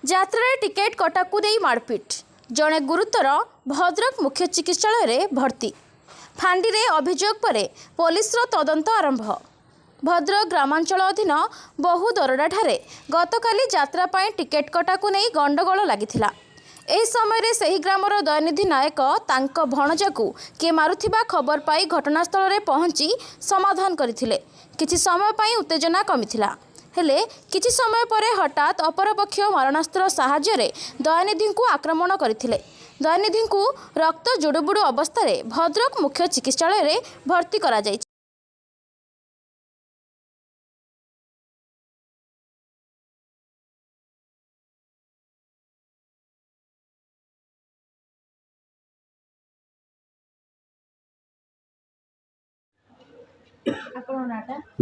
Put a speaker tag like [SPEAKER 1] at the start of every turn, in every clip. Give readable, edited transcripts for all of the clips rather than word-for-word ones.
[SPEAKER 1] ଯାତ୍ରାରେ ଟିକେଟ୍ କଟାକୁ ନେଇ ମାଡ଼ପିଟ, ଜଣେ ଗୁରୁତର, ଭଦ୍ରକ ମୁଖ୍ୟ ଚିକିତ୍ସାଳୟରେ ଭର୍ତ୍ତି। ଫାଣ୍ଡିରେ ଅଭିଯୋଗ ପରେ ପୋଲିସର ତଦନ୍ତ ଆରମ୍ଭ। ଭଦ୍ରକ ଗ୍ରାମାଞ୍ଚଳ ଅଧୀନ ବହୁଦରଡ଼ାଠାରେ ଗତକାଲି ଯାତ୍ରା ପାଇଁ ଟିକେଟ୍ କଟାକୁ ନେଇ ଗଣ୍ଡଗୋଳ ଲାଗିଥିଲା। ଏହି ସମୟରେ ସେହି ଗ୍ରାମର ଦୟାନିଧି ନାୟକ ତାଙ୍କ ଭଣଜାକୁ କିଏ ମାରୁଥିବା ଖବର ପାଇ ଘଟଣାସ୍ଥଳରେ ପହଞ୍ଚି ସମାଧାନ କରିଥିଲେ। କିଛି ସମୟ ପାଇଁ ଉତ୍ତେଜନା କମିଥିଲା। ହେଲେ କିଛି ସମୟ ପରେ ହଠାତ୍ ଅପରପକ୍ଷ ମାରଣାସ୍ତ୍ର ସାହାଯ୍ୟରେ ଦୟାନିଧିଙ୍କୁ ଆକ୍ରମଣ କରିଥିଲେ। ଦୟାନିଧିଙ୍କୁ ରକ୍ତ ଜୁଡୁବୁଡୁ ଅବସ୍ଥାରେ ଭଦ୍ରକ ମୁଖ୍ୟ ଚିକିତ୍ସାଳୟରେ ଭର୍ତ୍ତି କରାଯାଇଛି।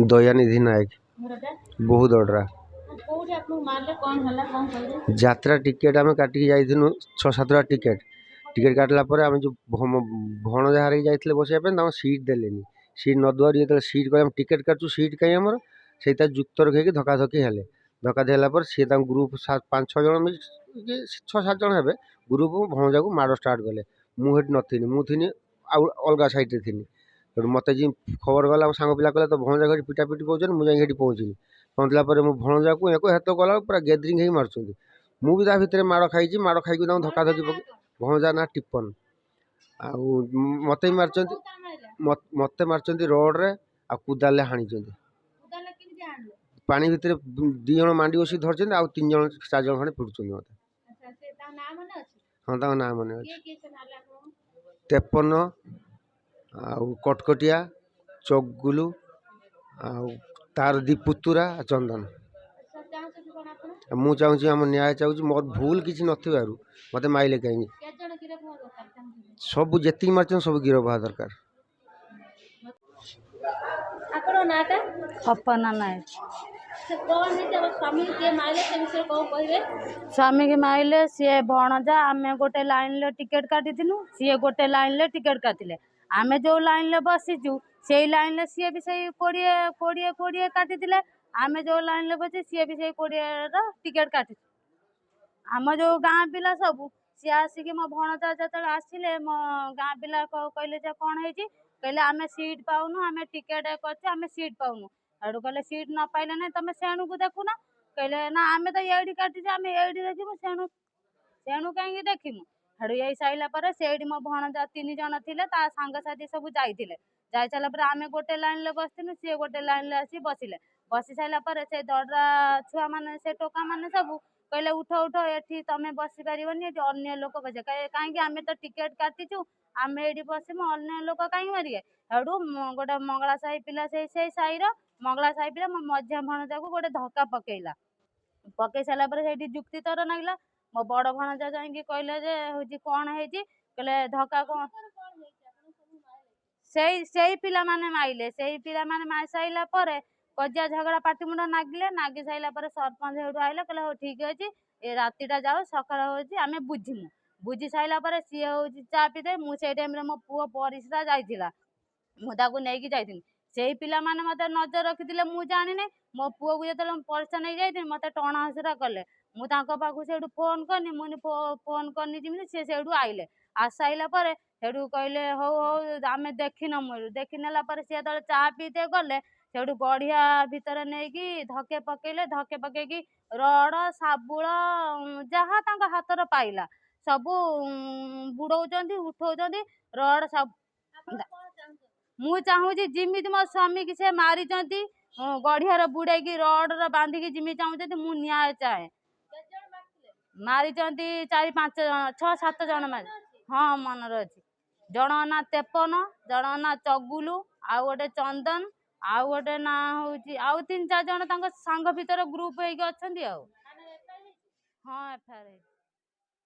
[SPEAKER 2] दयानिधि नायक बहुदड़ा यात्रा टिकेट आम काटिक जाइनु 6-7टा टिकेट काटला आम जो भणजा हारिक जाइए बसवाई सीट देलेनी। सीट नदुआर जो सीट कह टिकेट काटू सीट कहीं आमर से जुक्त रखे धक्काधक्की हेले। धक्का देला सी ग्रुप 5-6 जन 6-7 जन हे ग्रुप भणजा को माड़ स्टार्ट कले। मुझे नी मुझी अलग साइड थी मत जी खबर गला सांग पिला कहले तो भणजा घर पिटापिटी कर मुझे पहुँचनी। पहुँचला मो भणजा को एक हाथ गला पूरा गैदरिंग हो मार्च मुझे भितर माड़ खाई धक्का धक्की पक भणजा ना टिपन मत मत मार्च रोड्रे आ कुदाले हाणी पानी भितर 2 जन मांडी बस धरते 3 जन 4 जन खंडे पिटुं मत। हाँ ना मन तेपन कटकटिया चगुलू तार दीपुतुरा चंदन। मु चाहूँ आम न्याय चाहूँ मोर भूल किसी नथिबारु मते माइले कहीं सब जी मार्च सब गिरफ हवा दरकार।
[SPEAKER 3] अपना नायक स्वामी के माइले सी भणजा आम गोटे लाइन टिकेट काटी सी गोटे लाइन टिकेट काटिले आम जो लाइन बसीचु से लाइन सी भी से 20 काटी आम जो लाइन बचे सी भी से 20 टिकेट काटी आम जो गाँ पिला सब सी आसिक मो भणजा जो आसिले मो गाँ पिला कहले कौन है कहले आम सीट पाऊनु आम टिकेट कर सीट पाऊनु आड़ू कहले सीट न पाइले ना तुम सेणु को देखुना कहले ना आम तो ये काटी आम ये देखू सेणु सेणु कहीं देखीमु हाड़ू यही साइला से मो भणजा 3 जन थे सांगसाथी सब जाई सारा आम गोटे लाइन बसनु सी गोटे लाइन आसी बसिले बसी सारा से दर्रा छुआ मैंने से टोका मैंने सब कहले उठ उठ ये तुम बसी पार अन्य लोक बसे कहीं आम तो टिकेट काटिचु आम ये बसमु अन्य लोक कहीं मारे हेडू गोटे मंगला साही पिला से साईर मंगला साही पिला मो मझिया भणजा को गोटे धक्का पकेला पकई सारा जुक्ति तर नागिला मो बड़ भणजा जाकि कहले जे हूँ कौन है कहले धक्का कौन से पिला माने माइले से पिला माने मार साइला कजिया झगड़ा पाटिमुंडा नागी साइला सरपंच हेठू आइला कहले हो ठीक अच्छे ए रातिटा जाओ सकाळ हो आम बुझीमु बुझी साइला सी हूँ चा पीते मुझे टाइम मो पुओ परिस्रा जाइला मुझे नहीं जाइनी से पिला माने मत नजर रखी मुझे जानी मो पुओ को जो परिस्रा नहीं जाइए मत टणा हसरा कले मुझे फोन करनी मुझे फोन करनी जमी से आइले आसाइला सेठू कहले हौ हौ आम देखी नेला सी जो चा पीते गले सेठू गढ़िया भितर नहीं धके पकईकी रड साबुल जहाँ तक हाथर पाइला सबू बुड़ौचंदी उठौचंदी रड सब मु चाहूँ जिमी मो स्वामी की से मारी गढ़ियार बुड़ेकी रड बांधिकी जिमी चाहूँ मु न्याय चाहे मारी 4-5 जन 6-7 जन मारी हाँ मनर अच्छी जन ना तेपन जन ना चगुलू आउ गोटे चंदन आउ गोटे ना हूँ आउ 3-4 जन सांग भीतर ग्रुप हो हाँ एफआईआर